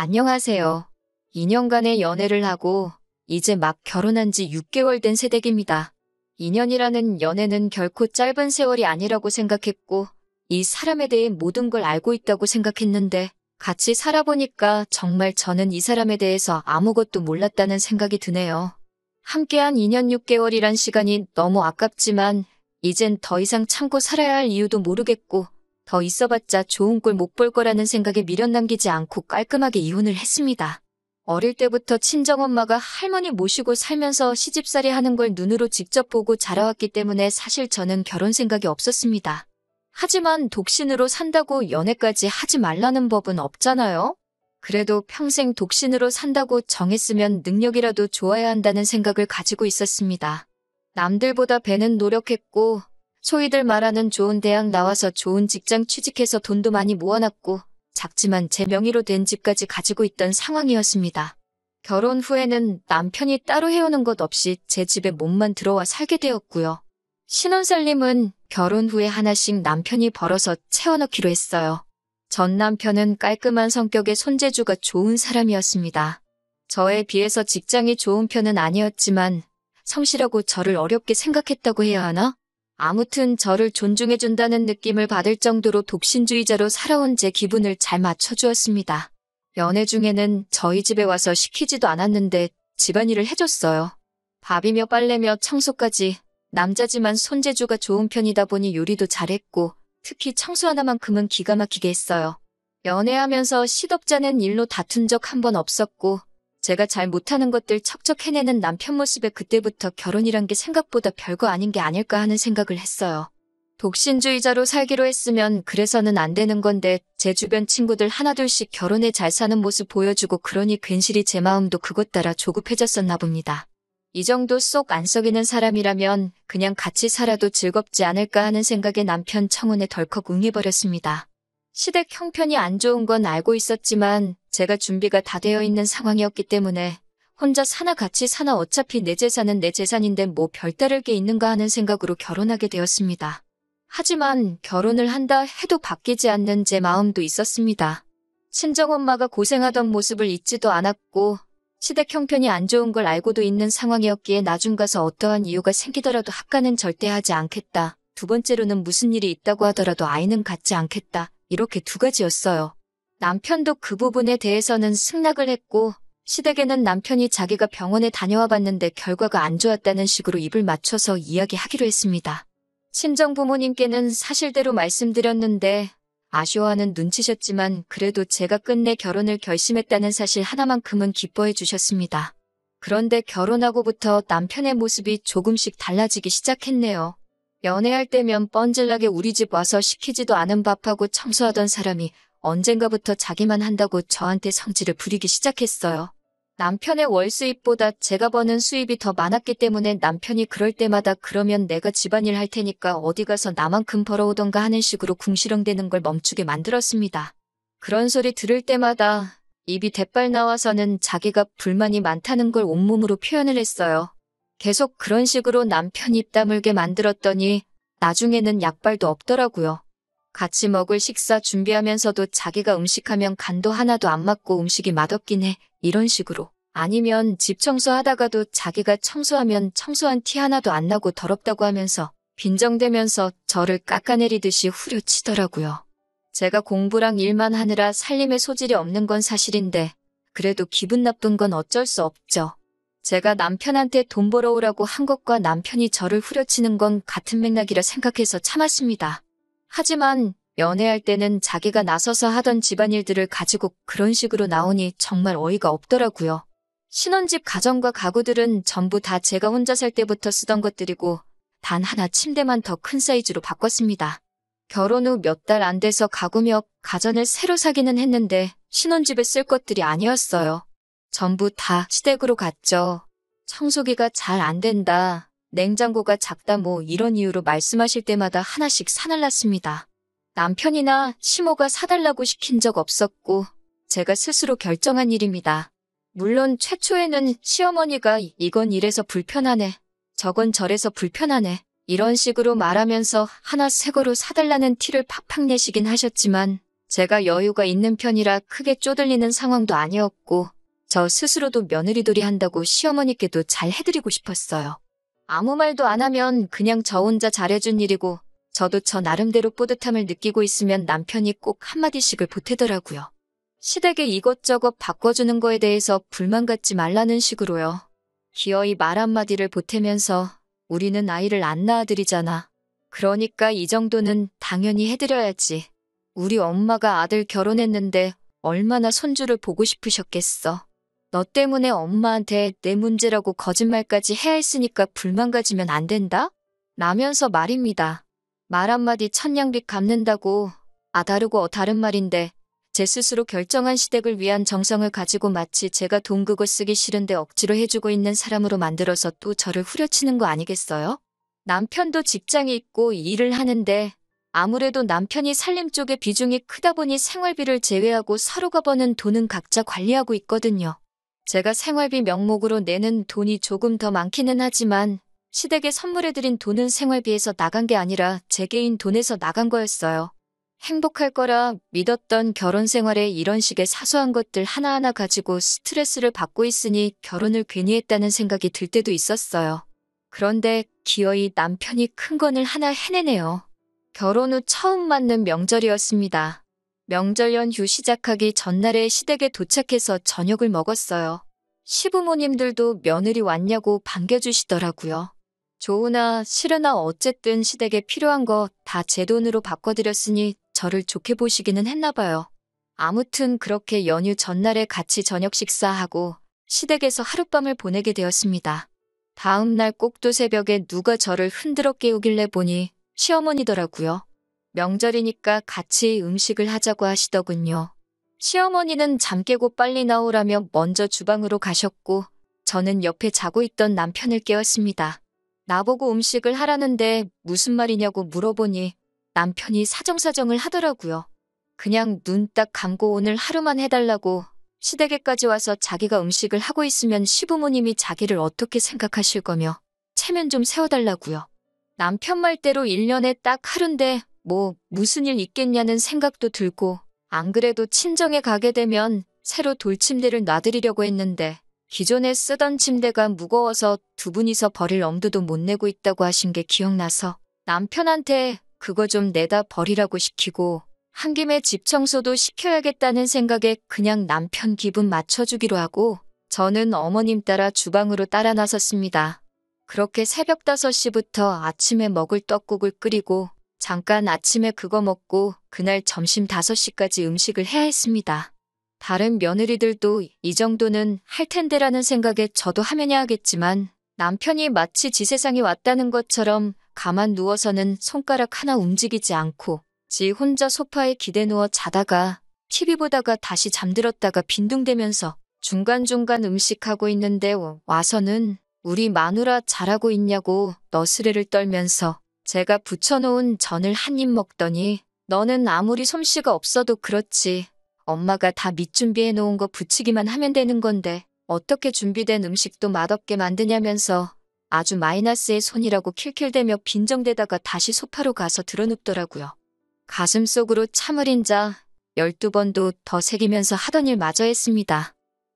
안녕하세요. 2년간의 연애를 하고 이제 막 결혼한 지 6개월 된 새댁입니다. 2년이라는 연애는 결코 짧은 세월이 아니라고 생각했고 이 사람에 대해 모든 걸 알고 있다고 생각했는데 같이 살아보니까 정말 저는 이 사람에 대해서 아무것도 몰랐다는 생각이 드네요. 함께한 2년 6개월이란 시간이 너무 아깝지만 이젠 더 이상 참고 살아야 할 이유도 모르겠고 더 있어봤자 좋은 꼴 못 볼 거라는 생각에 미련 남기지 않고 깔끔하게 이혼을 했습니다. 어릴 때부터 친정엄마가 할머니 모시고 살면서 시집살이 하는 걸 눈으로 직접 보고 자라왔기 때문에 사실 저는 결혼 생각이 없었습니다. 하지만 독신으로 산다고 연애까지 하지 말라는 법은 없잖아요? 그래도 평생 독신으로 산다고 정했으면 능력이라도 좋아야 한다는 생각을 가지고 있었습니다. 남들보다 배는 노력했고 소위들 말하는 좋은 대학 나와서 좋은 직장 취직해서 돈도 많이 모아놨고 작지만 제 명의로 된 집까지 가지고 있던 상황이었습니다. 결혼 후에는 남편이 따로 해오는 것 없이 제 집에 몸만 들어와 살게 되었고요. 신혼살림은 결혼 후에 하나씩 남편이 벌어서 채워넣기로 했어요. 전 남편은 깔끔한 성격의 손재주가 좋은 사람이었습니다. 저에 비해서 직장이 좋은 편은 아니었지만 성실하고 저를 어렵게 생각했다고 해야 하나? 아무튼 저를 존중해준다는 느낌을 받을 정도로 독신주의자로 살아온 제 기분을 잘 맞춰주었습니다. 연애 중에는 저희 집에 와서 시키지도 않았는데 집안일을 해줬어요. 밥이며 빨래며 청소까지. 남자지만 손재주가 좋은 편이다 보니 요리도 잘했고 특히 청소 하나만큼은 기가 막히게 했어요. 연애하면서 시덥잖은 일로 다툰 적 한 번 없었고 제가 잘 못하는 것들 척척 해내는 남편 모습에 그때부터 결혼이란 게 생각보다 별거 아닌 게 아닐까 하는 생각을 했어요. 독신주의자로 살기로 했으면 그래서는 안 되는 건데 제 주변 친구들 하나둘씩 결혼해 잘 사는 모습 보여주고 그러니 괜시리 제 마음도 그것 따라 조급해졌었나 봅니다. 이 정도 쏙 안 썩이는 사람이라면 그냥 같이 살아도 즐겁지 않을까 하는 생각에 남편 청혼에 덜컥 응해버렸습니다. 시댁 형편이 안 좋은 건 알고 있었지만 제가 준비가 다 되어 있는 상황이었기 때문에 혼자 사나 같이 사나 어차피 내 재산은 내 재산인데 뭐 별다를 게 있는가 하는 생각으로 결혼하게 되었습니다. 하지만 결혼을 한다 해도 바뀌지 않는 제 마음도 있었습니다. 친정엄마가 고생하던 모습을 잊지도 않았고 시댁 형편이 안 좋은 걸 알고도 있는 상황이었기에 나중 가서 어떠한 이유가 생기더라도 학가는 절대 하지 않겠다. 두 번째로는 무슨 일이 있다고 하더라도 아이는 갖지 않겠다. 이렇게 두 가지였어요. 남편도 그 부분에 대해서는 승낙을 했고 시댁에는 남편이 자기가 병원에 다녀와 봤는데 결과가 안 좋았다는 식으로 입을 맞춰서 이야기하기로 했습니다. 친정 부모님께는 사실대로 말씀드렸는데 아쉬워하는 눈치셨지만 그래도 제가 끝내 결혼을 결심했다는 사실 하나만큼은 기뻐해 주셨습니다. 그런데 결혼하고부터 남편의 모습이 조금씩 달라지기 시작했네요. 연애할 때면 뻔질나게 우리 집 와서 시키지도 않은 밥하고 청소하던 사람이 언젠가부터 자기만 한다고 저한테 성질을 부리기 시작했어요. 남편의 월 수입보다 제가 버는 수입이 더 많았기 때문에 남편이 그럴 때마다 그러면 내가 집안일 할 테니까 어디 가서 나만큼 벌어오던가 하는 식으로 궁시렁대는 걸 멈추게 만들었습니다. 그런 소리 들을 때마다 입이 대빨 나와서는 자기가 불만이 많다는 걸 온몸으로 표현을 했어요. 계속 그런 식으로 남편 입 다물게 만들었더니 나중에는 약발도 없더라고요. 같이 먹을 식사 준비하면서도 자기가 음식하면 간도 하나도 안 맞고 음식이 맛없긴 해. 이런 식으로. 아니면 집 청소하다가도 자기가 청소하면 청소한 티 하나도 안 나고 더럽다고 하면서 빈정대면서 저를 깎아내리듯이 후려치더라고요. 제가 공부랑 일만 하느라 살림에 소질이 없는 건 사실인데 그래도 기분 나쁜 건 어쩔 수 없죠. 제가 남편한테 돈 벌어오라고 한 것과 남편이 저를 후려치는 건 같은 맥락이라 생각해서 참았습니다. 하지만 연애할 때는 자기가 나서서 하던 집안일들을 가지고 그런 식으로 나오니 정말 어이가 없더라고요. 신혼집 가전과 가구들은 전부 다 제가 혼자 살 때부터 쓰던 것들이고 단 하나 침대만 더 큰 사이즈로 바꿨습니다. 결혼 후 몇 달 안 돼서 가구며 가전을 새로 사기는 했는데 신혼집에 쓸 것들이 아니었어요. 전부 다 시댁으로 갔죠. 청소기가 잘 안 된다. 냉장고가 작다 뭐 이런 이유로 말씀하실 때마다 하나씩 사날랐습니다. 남편이나 시모가 사달라고 시킨 적 없었고 제가 스스로 결정한 일입니다. 물론 최초에는 시어머니가 이건 이래서 불편하네, 저건 저래서 불편하네 이런 식으로 말하면서 하나 새 거로 사달라는 티를 팍팍 내시긴 하셨지만 제가 여유가 있는 편이라 크게 쪼들리는 상황도 아니었고 저 스스로도 며느리돌이 한다고 시어머니께도 잘 해드리고 싶었어요. 아무 말도 안 하면 그냥 저 혼자 잘해준 일이고 저도 저 나름대로 뿌듯함을 느끼고 있으면 남편이 꼭 한마디씩을 보태더라고요. 시댁에 이것저것 바꿔주는 거에 대해서 불만 갖지 말라는 식으로요. 기어이 말 한마디를 보태면서 우리는 아이를 안 낳아드리잖아. 그러니까 이 정도는 당연히 해드려야지. 우리 엄마가 아들 결혼했는데 얼마나 손주를 보고 싶으셨겠어. 너 때문에 엄마한테 내 문제라고 거짓말까지 해야 했으니까 불만 가지면 안 된다? 라면서 말입니다. 말 한마디 천냥빚 갚는다고 다르고 다른 말인데 제 스스로 결정한 시댁을 위한 정성을 가지고 마치 제가 돈 그거 쓰기 싫은데 억지로 해주고 있는 사람으로 만들어서 또 저를 후려치는 거 아니겠어요? 남편도 직장이 있고 일을 하는데 아무래도 남편이 살림 쪽에 비중이 크다 보니 생활비를 제외하고 서로가 버는 돈은 각자 관리하고 있거든요. 제가 생활비 명목으로 내는 돈이 조금 더 많기는 하지만 시댁에 선물해드린 돈은 생활비에서 나간 게 아니라 제 개인 돈에서 나간 거였어요. 행복할 거라 믿었던 결혼 생활에 이런 식의 사소한 것들 하나하나 가지고 스트레스를 받고 있으니 결혼을 괜히 했다는 생각이 들 때도 있었어요. 그런데 기어이 남편이 큰 건을 하나 해내네요. 결혼 후 처음 맞는 명절이었습니다. 명절 연휴 시작하기 전날에 시댁에 도착해서 저녁을 먹었어요. 시부모님들도 며느리 왔냐고 반겨주시더라고요. 좋으나 싫으나 어쨌든 시댁에 필요한 거 다 제 돈으로 바꿔드렸으니 저를 좋게 보시기는 했나 봐요. 아무튼 그렇게 연휴 전날에 같이 저녁 식사하고 시댁에서 하룻밤을 보내게 되었습니다. 다음 날 꼭두 새벽에 누가 저를 흔들어 깨우길래 보니 시어머니더라고요. 명절이니까 같이 음식을 하자고 하시더군요. 시어머니는 잠 깨고 빨리 나오라며 먼저 주방으로 가셨고 저는 옆에 자고 있던 남편을 깨웠습니다. 나보고 음식을 하라는데 무슨 말이냐고 물어보니 남편이 사정사정을 하더라고요. 그냥 눈 딱 감고 오늘 하루만 해달라고 시댁에까지 와서 자기가 음식을 하고 있으면 시부모님이 자기를 어떻게 생각하실 거며 체면 좀 세워달라고요. 남편 말대로 1년에 딱 하루인데 무슨 일 있겠냐는 생각도 들고 안 그래도 친정에 가게 되면 새로 돌침대를 놔드리려고 했는데 기존에 쓰던 침대가 무거워서 두 분이서 버릴 엄두도 못 내고 있다고 하신 게 기억나서 남편한테 그거 좀 내다 버리라고 시키고 한 김에 집 청소도 시켜야겠다는 생각에 그냥 남편 기분 맞춰주기로 하고 저는 어머님 따라 주방으로 따라 나섰습니다. 그렇게 새벽 5시부터 아침에 먹을 떡국을 끓이고 잠깐 아침에 그거 먹고 그날 점심 5시까지 음식을 해야 했습니다. 다른 며느리들도 이 정도는 할 텐데라는 생각에 저도 하면야 하겠지만 남편이 마치 지 세상이 왔다는 것처럼 가만 누워서는 손가락 하나 움직이지 않고 지 혼자 소파에 기대 누워 자다가 TV 보다가 다시 잠들었다가 빈둥대면서 중간중간 음식하고 있는데 와서는 우리 마누라 잘하고 있냐고 너스레를 떨면서 제가 부쳐놓은 전을 한 입 먹더니 너는 아무리 솜씨가 없어도 그렇지. 엄마가 다 밑준비해 놓은 거 부치기만 하면 되는 건데 어떻게 준비된 음식도 맛없게 만드냐면서 아주 마이너스의 손이라고 킬킬대며 빈정대다가 다시 소파로 가서 드러눕더라고요. 가슴속으로 참을 인자 12번도 더 새기면서 하던 일 마저 했습니다.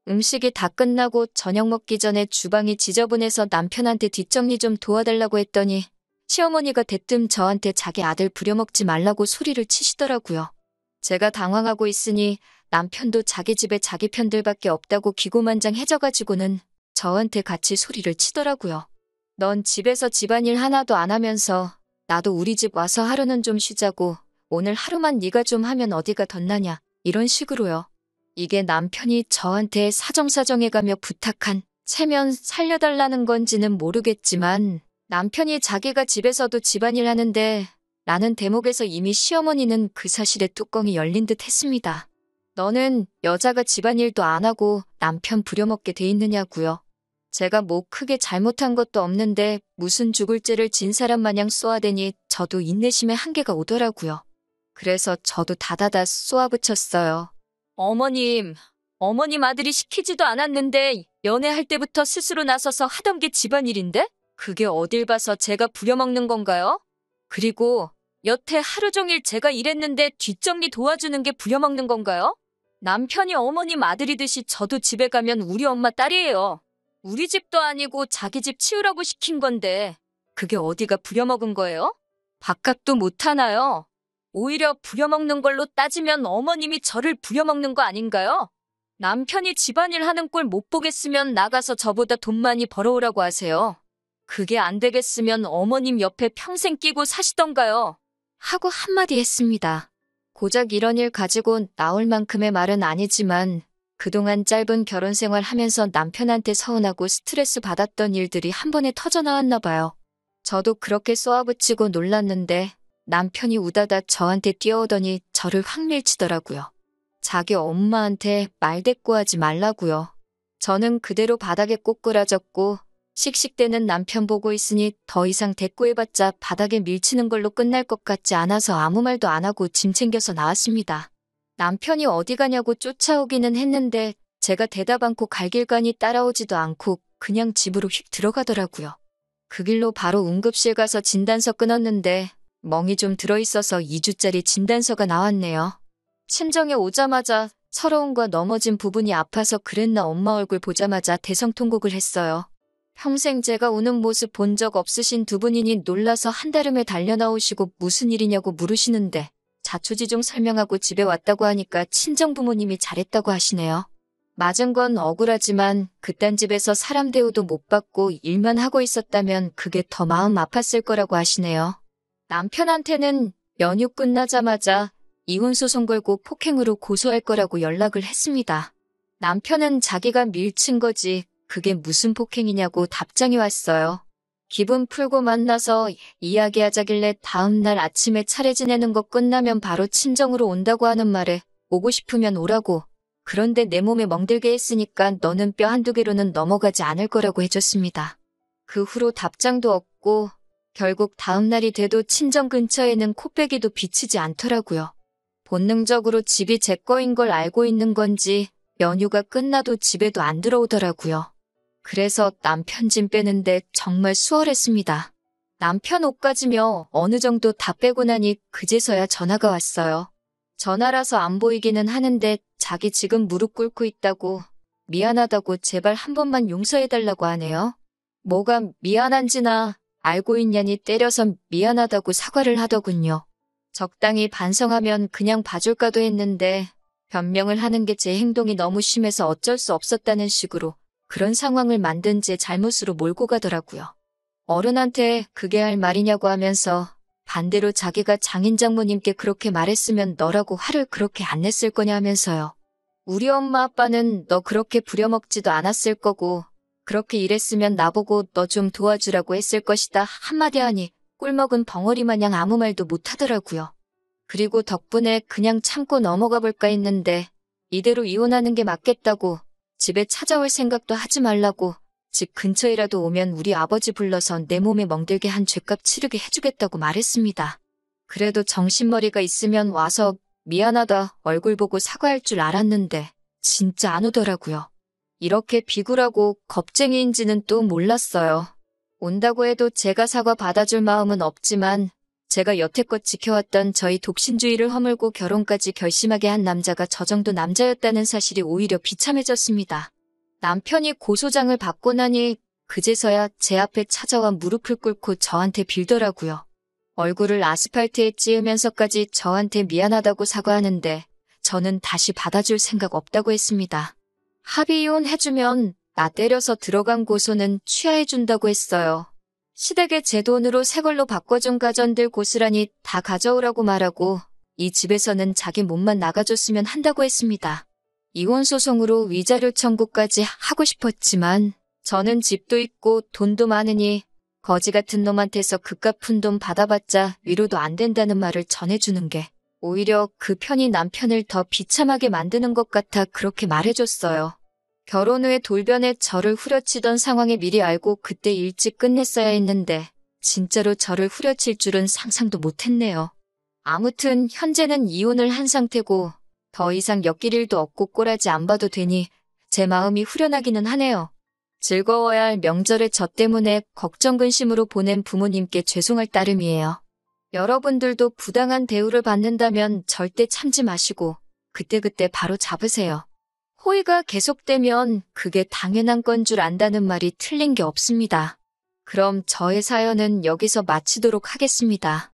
음식이 다 끝나고 저녁 먹기 전에 주방이 지저분해서 남편한테 뒷정리 좀 도와달라고 했더니 시어머니가 대뜸 저한테 자기 아들 부려먹지 말라고 소리를 치시더라고요. 제가 당황하고 있으니 남편도 자기 집에 자기 편들밖에 없다고 기고만장해져가지고는 저한테 같이 소리를 치더라고요. 넌 집에서 집안일 하나도 안 하면서 나도 우리 집 와서 하루는 좀 쉬자고 오늘 하루만 네가 좀 하면 어디가 덧나냐 이런 식으로요. 이게 남편이 저한테 사정사정해가며 부탁한 체면 살려달라는 건지는 모르겠지만 남편이 자기가 집에서도 집안일 하는데 라는 대목에서 이미 시어머니는 그 사실에 뚜껑이 열린 듯 했습니다. 너는 여자가 집안일도 안 하고 남편 부려먹게 돼 있느냐고요. 제가 크게 잘못한 것도 없는데 무슨 죽을 죄를 진 사람 마냥 쏘아대니 저도 인내심의 한계가 오더라고요. 그래서 저도 다다다 쏘아붙였어요. 어머님 아들이 시키지도 않았는데 연애할 때부터 스스로 나서서 하던 게 집안일인데? 그게 어딜 봐서 제가 부려먹는 건가요? 그리고 여태 하루 종일 제가 일했는데 뒷정리 도와주는 게 부려먹는 건가요? 남편이 어머님 아들이듯이 저도 집에 가면 우리 엄마 딸이에요. 우리 집도 아니고 자기 집 치우라고 시킨 건데 그게 어디가 부려먹은 거예요? 밥값도 못하나요? 오히려 부려먹는 걸로 따지면 어머님이 저를 부려먹는 거 아닌가요? 남편이 집안일 하는 꼴 못 보겠으면 나가서 저보다 돈 많이 벌어오라고 하세요. 그게 안 되겠으면 어머님 옆에 평생 끼고 사시던가요. 하고 한마디 했습니다. 고작 이런 일 가지고 나올 만큼의 말은 아니지만 그동안 짧은 결혼 생활 하면서 남편한테 서운하고 스트레스 받았던 일들이 한 번에 터져나왔나 봐요. 저도 그렇게 쏘아붙이고 놀랐는데 남편이 우다다 저한테 뛰어오더니 저를 확 밀치더라고요. 자기 엄마한테 말대꾸하지 말라고요. 저는 그대로 바닥에 꼬꾸라졌고 씩씩대는 남편 보고 있으니 더 이상 대꾸해봤자 바닥에 밀치는 걸로 끝날 것 같지 않아서 아무 말도 안 하고 짐 챙겨서 나왔습니다. 남편이 어디 가냐고 쫓아오기는 했는데 제가 대답 않고 갈 길 가니 따라오지도 않고 그냥 집으로 휙 들어가더라고요. 그 길로 바로 응급실 가서 진단서 끊었는데 멍이 좀 들어있어서 2주짜리 진단서가 나왔네요. 친정에 오자마자 서러움과 넘어진 부분이 아파서 그랬나 엄마 얼굴 보자마자 대성통곡을 했어요. 평생 제가 우는 모습 본 적 없으신 두 분이니 놀라서 한달음에 달려나오시고 무슨 일이냐고 물으시는데 자초지종 설명하고 집에 왔다고 하니까 친정 부모님이 잘했다고 하시네요. 맞은 건 억울하지만 그딴 집에서 사람 대우도 못 받고 일만 하고 있었다면 그게 더 마음 아팠을 거라고 하시네요. 남편한테는 연휴 끝나자마자 이혼소송 걸고 폭행으로 고소할 거라고 연락을 했습니다. 남편은 자기가 밀친 거지 그게 무슨 폭행이냐고 답장이 왔어요. 기분 풀고 만나서 이야기하자길래 다음날 아침에 차례 지내는 거 끝나면 바로 친정으로 온다고 하는 말에 오고 싶으면 오라고. 그런데 내 몸에 멍들게 했으니까 너는 뼈 한두 개로는 넘어가지 않을 거라고 해줬습니다. 그 후로 답장도 없고 결국 다음날이 돼도 친정 근처에는 코빼기도 비치지 않더라고요. 본능적으로 집이 제 거인 걸 알고 있는 건지 연휴가 끝나도 집에도 안 들어오더라고요. 그래서 남편 짐 빼는데 정말 수월했습니다. 남편 옷가지며 어느 정도 다 빼고 나니 그제서야 전화가 왔어요. 전화라서 안 보이기는 하는데 자기 지금 무릎 꿇고 있다고 미안하다고 제발 한 번만 용서해달라고 하네요. 뭐가 미안한지나 알고 있냐니 때려서 미안하다고 사과를 하더군요. 적당히 반성하면 그냥 봐줄까도 했는데 변명을 하는 게 제 행동이 너무 심해서 어쩔 수 없었다는 식으로 그런 상황을 만든 제 잘못으로 몰고 가더라고요. 어른한테 그게 할 말이냐고 하면서 반대로 자기가 장인 장모님께 그렇게 말했으면 너라고 화를 그렇게 안 냈을 거냐 하면서요. 우리 엄마 아빠는 너 그렇게 부려먹지도 않았을 거고 그렇게 일했으면 나보고 너 좀 도와주라고 했을 것이다 한마디 하니 꿀먹은 벙어리 마냥 아무 말도 못하더라고요. 그리고 덕분에 그냥 참고 넘어가 볼까 했는데 이대로 이혼하는 게 맞겠다고 집에 찾아올 생각도 하지 말라고 집 근처이라도 오면 우리 아버지 불러서 내 몸에 멍들게 한 죗값 치르게 해주겠다고 말했습니다. 그래도 정신머리가 있으면 와서 미안하다 얼굴 보고 사과할 줄 알았는데 진짜 안 오더라고요. 이렇게 비굴하고 겁쟁이인지는 또 몰랐어요. 온다고 해도 제가 사과 받아줄 마음은 없지만 제가 여태껏 지켜왔던 저희 독신주의를 허물고 결혼까지 결심하게 한 남자가 저 정도 남자였다는 사실이 오히려 비참해졌습니다. 남편이 고소장을 받고 나니 그제서야 제 앞에 찾아와 무릎을 꿇고 저한테 빌더라고요. 얼굴을 아스팔트에 찌으면서까지 저한테 미안하다고 사과하는데 저는 다시 받아줄 생각 없다고 했습니다. 합의 이혼 해주면 나 때려서 들어간 고소는 취하해준다고 했어요. 시댁에 제 돈으로 새 걸로 바꿔준 가전들 고스란히 다 가져오라고 말하고 이 집에서는 자기 몸만 나가줬으면 한다고 했습니다. 이혼소송으로 위자료 청구까지 하고 싶었지만 저는 집도 있고 돈도 많으니 거지 같은 놈한테서 그깟 푼 돈 받아봤자 위로도 안 된다는 말을 전해주는 게 오히려 그 편이 남편을 더 비참하게 만드는 것 같아 그렇게 말해줬어요. 결혼 후에 돌변에 저를 후려치던 상황에 미리 알고 그때 일찍 끝냈어야 했는데 진짜로 저를 후려칠 줄은 상상도 못했네요. 아무튼 현재는 이혼을 한 상태고 더 이상 엮일 일도 없고 꼬라지 안 봐도 되니 제 마음이 후련하기는 하네요. 즐거워야 할 명절에 저 때문에 걱정 근심으로 보낸 부모님께 죄송할 따름이에요. 여러분들도 부당한 대우를 받는다면 절대 참지 마시고 그때그때 바로 잡으세요. 호의가 계속되면 그게 당연한 건 줄 안다는 말이 틀린 게 없습니다. 그럼 저의 사연은 여기서 마치도록 하겠습니다.